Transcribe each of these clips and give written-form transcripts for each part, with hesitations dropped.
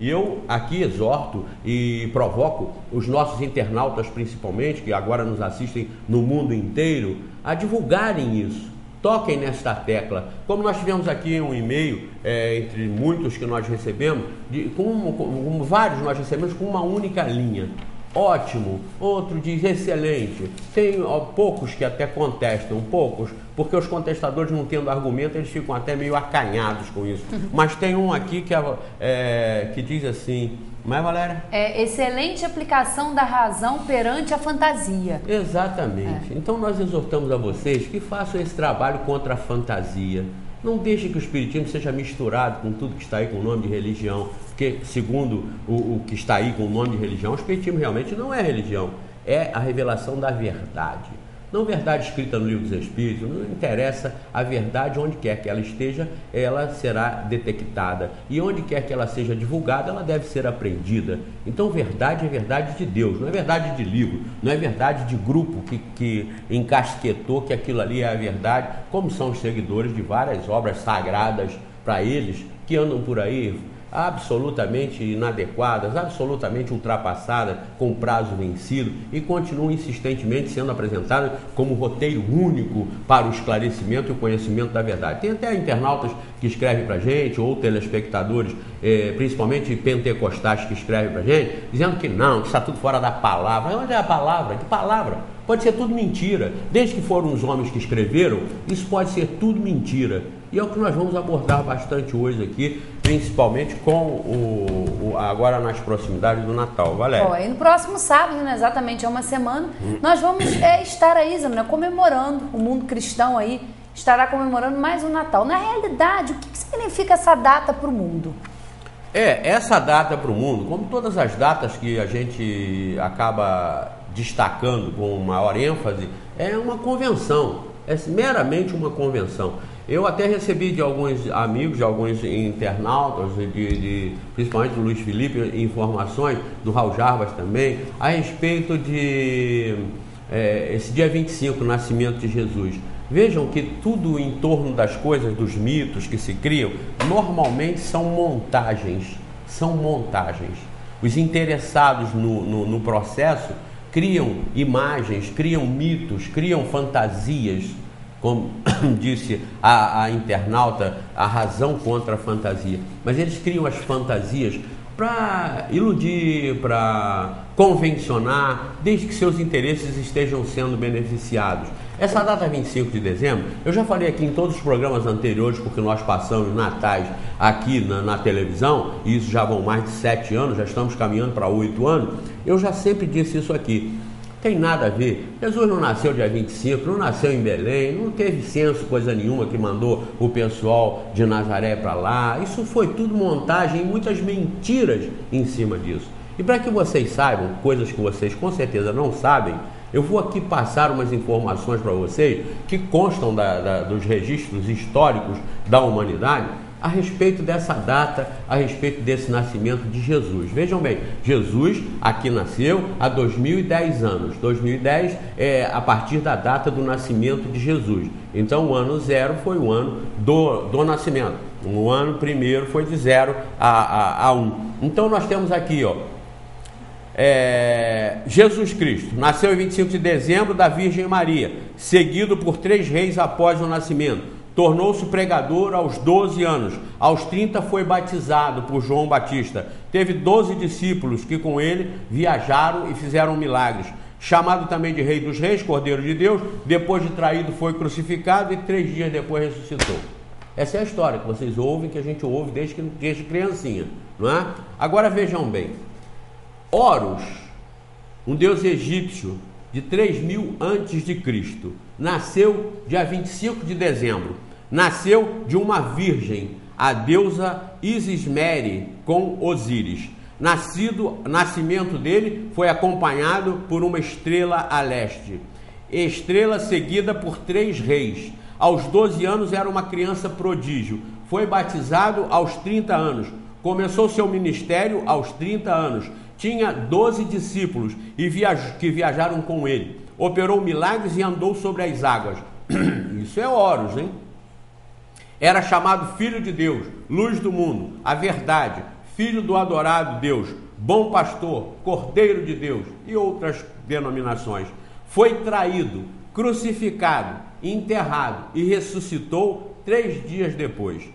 E eu aqui exorto e provoco os nossos internautas, principalmente, que agora nos assistem no mundo inteiro, a divulgarem isso. Toquem nesta tecla. Como nós tivemos aqui um e-mail, entre muitos que nós recebemos, como vários nós recebemos com uma única linha. Ótimo, outro diz excelente. Tem poucos que até contestam, poucos, porque os contestadores, não tendo argumento, eles ficam até meio acanhados com isso. Mas tem um aqui que diz assim, não é, Valéria? Excelente aplicação da razão perante a fantasia. Exatamente. Então nós exortamos a vocês que façam esse trabalho contra a fantasia. Não deixe que o espiritismo seja misturado com tudo que está aí com o nome de religião, porque segundo o que está aí com o nome de religião, o espiritismo realmente não é religião, é a revelação da verdade. Não verdade escrita no livro dos Espíritos, não interessa a verdade, onde quer que ela esteja, ela será detectada. E onde quer que ela seja divulgada, ela deve ser aprendida. Então verdade é verdade de Deus, não é verdade de livro, não é verdade de grupo que encasquetou que aquilo ali é a verdade, como são os seguidores de várias obras sagradas para eles, que andam por aí absolutamente inadequadas, absolutamente ultrapassadas, com prazo vencido, e continuam insistentemente sendo apresentadas como roteiro único para o esclarecimento e o conhecimento da verdade. Tem até internautas que escrevem para a gente, ou telespectadores, principalmente pentecostais, que escrevem para a gente, dizendo que não, que está tudo fora da palavra. Onde é a palavra? Que palavra? Pode ser tudo mentira. Desde que foram os homens que escreveram, isso pode ser tudo mentira. E é o que nós vamos abordar bastante hoje aqui, principalmente com agora nas proximidades do Natal. Valéria. E no próximo sábado, né, exatamente há uma semana, nós vamos estar aí, né, comemorando, o mundo cristão aí estará comemorando mais um Natal. Na realidade, o que significa essa data para o mundo? Essa data para o mundo, como todas as datas que a gente acaba destacando com maior ênfase, é uma convenção, é meramente uma convenção. Eu até recebi de alguns amigos, de alguns internautas, principalmente do Luiz Felipe, informações, do Raul Jarbas também, a respeito de esse dia 25, o nascimento de Jesus. Vejam que tudo em torno das coisas, dos mitos que se criam, normalmente são montagens. Os interessados no processo criam imagens, criam mitos, criam fantasias. Como disse a internauta, a razão contra a fantasia. Mas eles criam as fantasias para iludir, para convencionar, desde que seus interesses estejam sendo beneficiados. Essa data 25 de dezembro, eu já falei aqui em todos os programas anteriores, porque nós passamos natais aqui na televisão, e isso já vão mais de 7 anos, já estamos caminhando para 8 anos, eu já sempre disse isso aqui. Tem nada a ver. Jesus não nasceu dia 25, não nasceu em Belém, não teve censo, coisa nenhuma, que mandou o pessoal de Nazaré para lá. Isso foi tudo montagem e muitas mentiras em cima disso. E para que vocês saibam, coisas que vocês com certeza não sabem, eu vou aqui passar umas informações para vocês que constam dos registros históricos da humanidade, a respeito dessa data, a respeito desse nascimento de Jesus. Vejam bem, Jesus aqui nasceu há 2010 anos. 2010 é a partir da data do nascimento de Jesus. Então o ano 0 foi o ano do nascimento. O ano primeiro foi de 0 a 1. Então nós temos aqui, Jesus Cristo nasceu em 25 de dezembro da Virgem Maria, seguido por 3 reis após o nascimento. Tornou-se pregador aos 12 anos. Aos 30 foi batizado por João Batista. Teve 12 discípulos que com ele viajaram e fizeram milagres. Chamado também de Rei dos Reis, Cordeiro de Deus, depois de traído foi crucificado e 3 dias depois ressuscitou. Essa é a história que vocês ouvem, que a gente ouve desde criancinha, não é? Agora vejam bem. Horus, um deus egípcio de 3000 a.C., nasceu dia 25 de dezembro. Nasceu de uma virgem, a deusa Isismere com Osíris. Nascimento dele foi acompanhado por uma estrela a leste. Estrela seguida por 3 reis. Aos 12 anos era uma criança prodígio. Foi batizado aos 30 anos. Começou seu ministério aos 30 anos. Tinha 12 discípulos que viajaram com ele. Operou milagres e andou sobre as águas. Isso é Horus, hein? Era chamado Filho de Deus, Luz do Mundo, a Verdade, Filho do adorado Deus, Bom Pastor, Cordeiro de Deus e outras denominações, foi traído, crucificado, enterrado e ressuscitou 3 dias depois.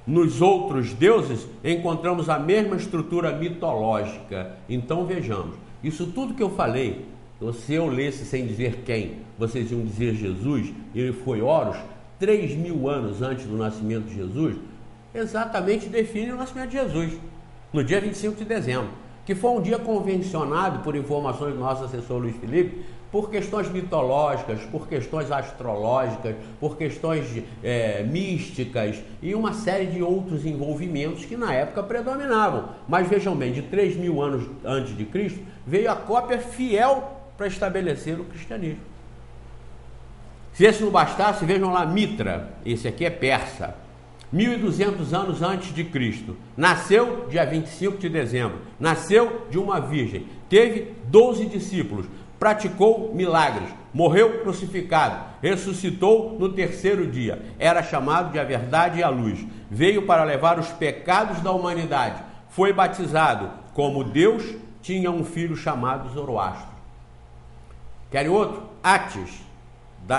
Nos outros deuses encontramos a mesma estrutura mitológica. Então vejamos, isso tudo que eu falei, se eu lesse sem dizer quem, vocês iam dizer Jesus, ele foi Horus, 3.000 anos antes do nascimento de Jesus, exatamente define o nascimento de Jesus, no dia 25 de dezembro, que foi um dia convencionado, por informações do nosso assessor Luiz Felipe, por questões mitológicas, por questões astrológicas, por questões místicas e uma série de outros envolvimentos que na época predominavam. Mas vejam bem, de 3.000 anos antes de Cristo, veio a cópia fiel para estabelecer o cristianismo. Se esse não bastasse, vejam lá Mitra, esse aqui é persa, 1.200 anos antes de Cristo, nasceu dia 25 de dezembro, nasceu de uma virgem, teve 12 discípulos, praticou milagres, morreu crucificado, ressuscitou no 3º dia, era chamado de a verdade e a luz, veio para levar os pecados da humanidade, foi batizado como Deus, tinha um filho chamado Zoroastro. Querem outro? Átis,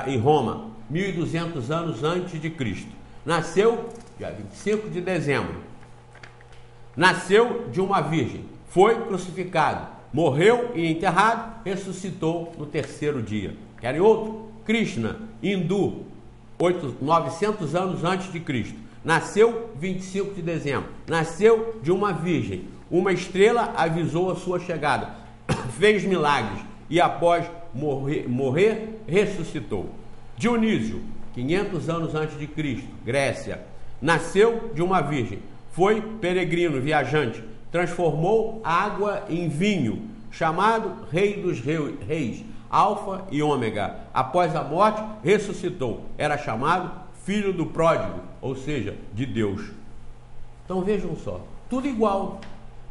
em Roma, 1.200 anos antes de Cristo, nasceu dia 25 de dezembro, nasceu de uma virgem, foi crucificado, morreu e enterrado, ressuscitou no 3º dia. Querem outro? Krishna, hindu, 900 anos antes de Cristo, nasceu 25 de dezembro, nasceu de uma virgem, uma estrela avisou a sua chegada, fez milagres e após morrer ressuscitou. Dionísio, 500 anos antes de Cristo, Grécia, nasceu de uma virgem, foi peregrino, viajante, transformou água em vinho, chamado Rei dos Reis, Alfa e Ômega. Após a morte, ressuscitou. Era chamado Filho do Pródigo, ou seja, de Deus. Então vejam só, tudo igual.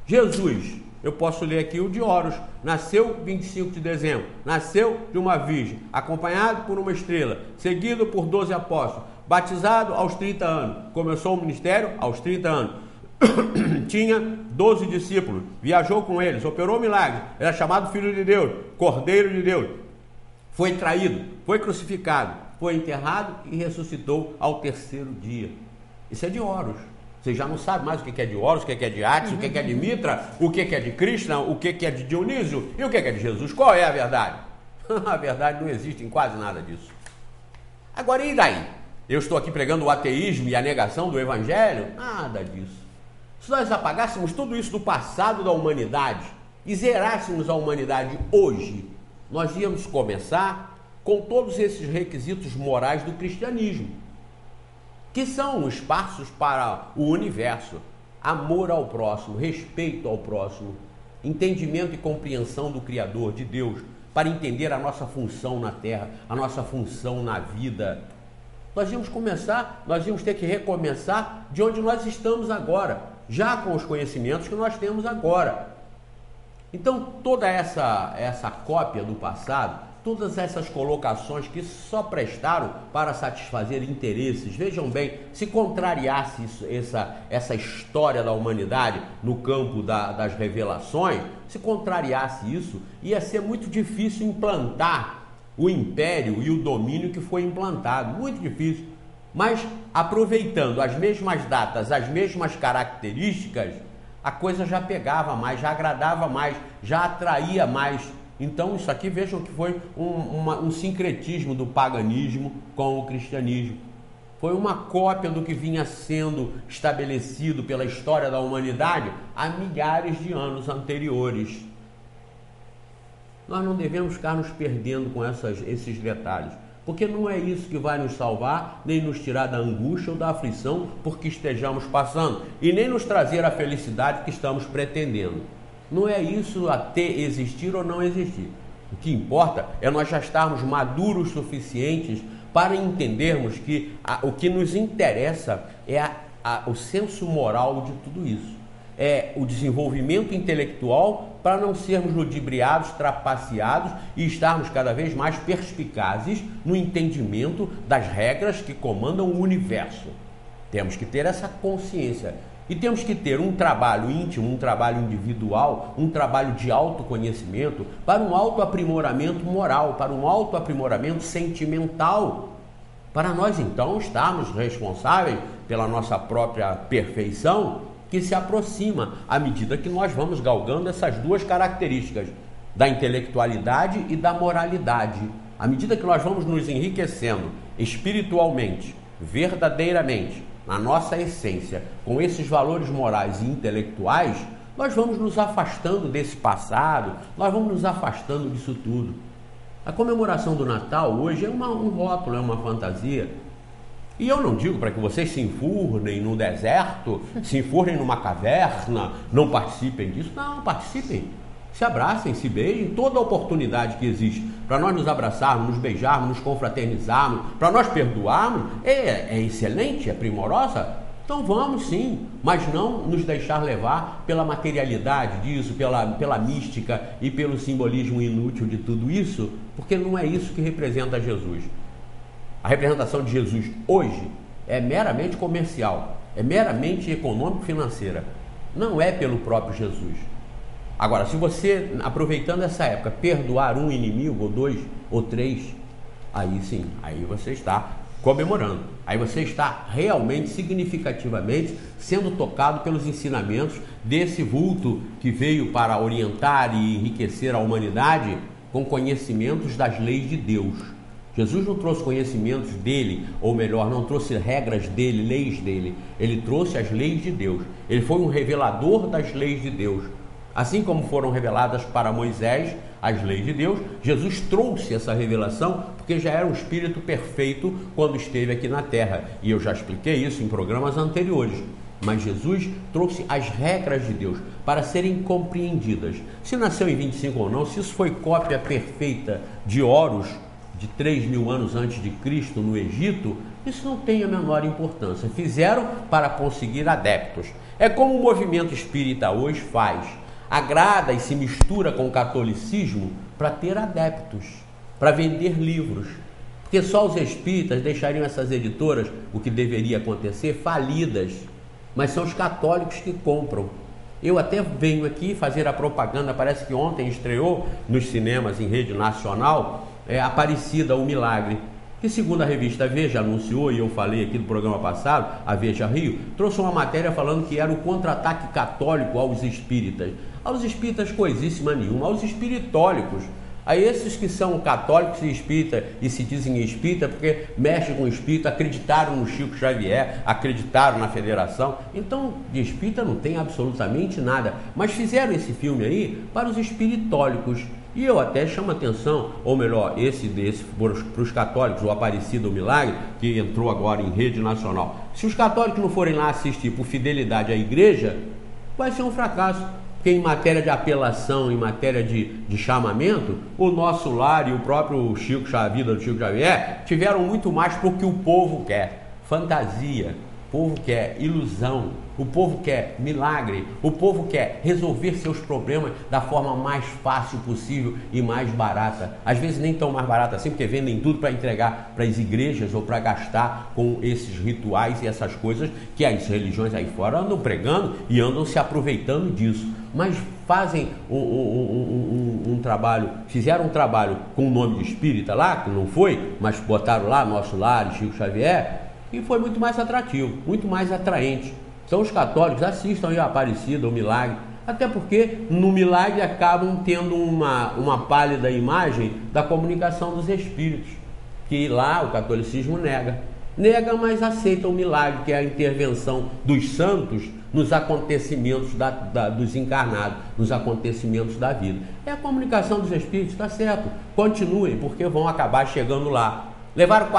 Jesus, eu posso ler aqui o de Horus, nasceu 25 de dezembro, nasceu de uma virgem, acompanhado por uma estrela, seguido por 12 apóstolos, batizado aos 30 anos, começou o ministério aos 30 anos, tinha 12 discípulos, viajou com eles, operou milagres, era chamado Filho de Deus, Cordeiro de Deus, foi traído, foi crucificado, foi enterrado e ressuscitou ao 3º dia. Isso é de Horus. Você já não sabe mais o que é de Horus, o que é de Átis, o que é de Mitra, o que é de Krishna, o que é de Dionísio e o que é de Jesus. Qual é a verdade? A verdade não existe em quase nada disso. Agora, e daí? Eu estou aqui pregando o ateísmo e a negação do evangelho? Nada disso. Se nós apagássemos tudo isso do passado da humanidade e zerássemos a humanidade hoje, nós íamos começar com todos esses requisitos morais do cristianismo, que são os passos para o universo: amor ao próximo, respeito ao próximo, entendimento e compreensão do Criador, de Deus, para entender a nossa função na Terra, a nossa função na vida. Nós íamos ter que recomeçar de onde nós estamos agora, já com os conhecimentos que nós temos agora. Então, toda essa cópia do passado, todas essas colocações que só prestaram para satisfazer interesses, vejam bem, se contrariasse essa história da humanidade no campo das revelações, se contrariasse isso, ia ser muito difícil implantar o império e o domínio que foi implantado, muito difícil. Mas aproveitando as mesmas datas, as mesmas características, a coisa já pegava mais, já agradava mais, já atraía mais. Então isso aqui, vejam que foi um sincretismo do paganismo com o cristianismo. Foi uma cópia do que vinha sendo estabelecido pela história da humanidade há milhares de anos anteriores. Nós não devemos ficar nos perdendo com esses detalhes, porque não é isso que vai nos salvar, nem nos tirar da angústia ou da aflição porque estejamos passando, e nem nos trazer a felicidade que estamos pretendendo. Não é isso até existir ou não existir. O que importa é nós já estarmos maduros o suficientes para entendermos que o que nos interessa é o senso moral de tudo isso. É o desenvolvimento intelectual para não sermos ludibriados, trapaceados e estarmos cada vez mais perspicazes no entendimento das regras que comandam o universo. Temos que ter essa consciência. E temos que ter um trabalho íntimo, um trabalho individual, um trabalho de autoconhecimento para um autoaprimoramento moral, para um autoaprimoramento sentimental. Para nós, então, estarmos responsáveis pela nossa própria perfeição, que se aproxima à medida que nós vamos galgando essas duas características, da intelectualidade e da moralidade. À medida que nós vamos nos enriquecendo espiritualmente, verdadeiramente, na nossa essência, com esses valores morais e intelectuais, nós vamos nos afastando desse passado, nós vamos nos afastando disso tudo. A comemoração do Natal hoje é um rótulo, é uma fantasia. E eu não digo para que vocês se enfurnem no deserto, se enfurnem numa caverna, não participem disso. Não, participem. Se abracem, se beijem, toda a oportunidade que existe para nós nos abraçarmos, nos beijarmos, nos confraternizarmos, para nós perdoarmos, é excelente, é primorosa. Então vamos sim, mas não nos deixar levar pela materialidade disso, pela mística e pelo simbolismo inútil de tudo isso, porque não é isso que representa Jesus. A representação de Jesus hoje é meramente comercial, é meramente econômico-financeira, não é pelo próprio Jesus. Agora, se você, aproveitando essa época, perdoar um inimigo, ou dois, ou três, aí sim, aí você está comemorando. Aí você está realmente, significativamente, sendo tocado pelos ensinamentos desse vulto que veio para orientar e enriquecer a humanidade com conhecimentos das leis de Deus. Jesus não trouxe conhecimentos dele, ou melhor, não trouxe regras dele, leis dele. Ele trouxe as leis de Deus. Ele foi um revelador das leis de Deus. Assim como foram reveladas para Moisés as leis de Deus, Jesus trouxe essa revelação porque já era um espírito perfeito quando esteve aqui na terra. E eu já expliquei isso em programas anteriores. Mas Jesus trouxe as regras de Deus para serem compreendidas. Se nasceu em 25 ou não, se isso foi cópia perfeita de Horus, de 3.000 anos antes de Cristo no Egito, isso não tem a menor importância. Fizeram para conseguir adeptos. É como o movimento espírita hoje faz. Agrada e se mistura com o catolicismo para ter adeptos, para vender livros. Porque só os espíritas deixariam essas editoras, o que deveria acontecer, falidas. Mas são os católicos que compram. Eu até venho aqui fazer a propaganda, parece que ontem estreou nos cinemas em rede nacional, Aparecida, o Milagre, que segundo a revista Veja anunciou, e eu falei aqui no programa passado, a Veja Rio, trouxe uma matéria falando que era o contra-ataque católico aos espíritas. Aos espíritas coisíssima nenhuma, aos espiritólicos. A esses que são católicos e espírita e se dizem espírita porque mexem com o espírito, acreditaram no Chico Xavier, acreditaram na federação. Então, de espírita não tem absolutamente nada. Mas fizeram esse filme aí para os espiritólicos. E eu até chamo a atenção, ou melhor, esse para os católicos, o Aparecido, o Milagre, que entrou agora em rede nacional. Se os católicos não forem lá assistir por fidelidade à igreja, vai ser um fracasso. Porque em matéria de apelação, em matéria de chamamento, o Nosso Lar e o próprio Chico Xavier, do Chico Xavier, tiveram muito mais para o que o povo quer. Fantasia, o povo quer ilusão, o povo quer milagre, o povo quer resolver seus problemas da forma mais fácil possível e mais barata. Às vezes nem tão mais barata assim, porque vendem tudo para entregar para as igrejas ou para gastar com esses rituais e essas coisas que as religiões aí fora andam pregando e andam se aproveitando disso. Mas fazem um trabalho, fizeram um trabalho com o nome de espírita lá, que não foi, mas botaram lá Nosso Lar e Chico Xavier, e foi muito mais atrativo, muito mais atraente. Então os católicos assistam aí a Aparecida, o Milagre, até porque no Milagre acabam tendo uma pálida imagem da comunicação dos espíritos, que lá o catolicismo nega, mas aceita o milagre, que é a intervenção dos santos nos acontecimentos dos encarnados, nos acontecimentos da vida. É a comunicação dos espíritos, está certo, continuem, porque vão acabar chegando lá. Levaram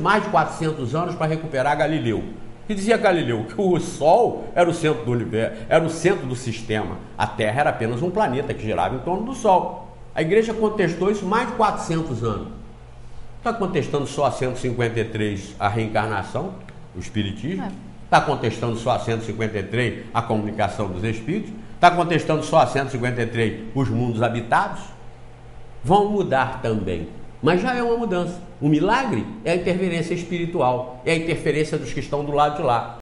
mais de 400 anos para recuperar Galileu. Que dizia Galileu que o Sol era o centro do universo, era o centro do sistema. A Terra era apenas um planeta que girava em torno do Sol. A igreja contestou isso mais de 400 anos. Está contestando só a 153 a reencarnação, o espiritismo. Está contestando só a 153 a comunicação dos espíritos. Está contestando só a 153 os mundos habitados. Vão mudar também. Mas já é uma mudança. O milagre é a interferência espiritual, é a interferência dos que estão do lado de lá.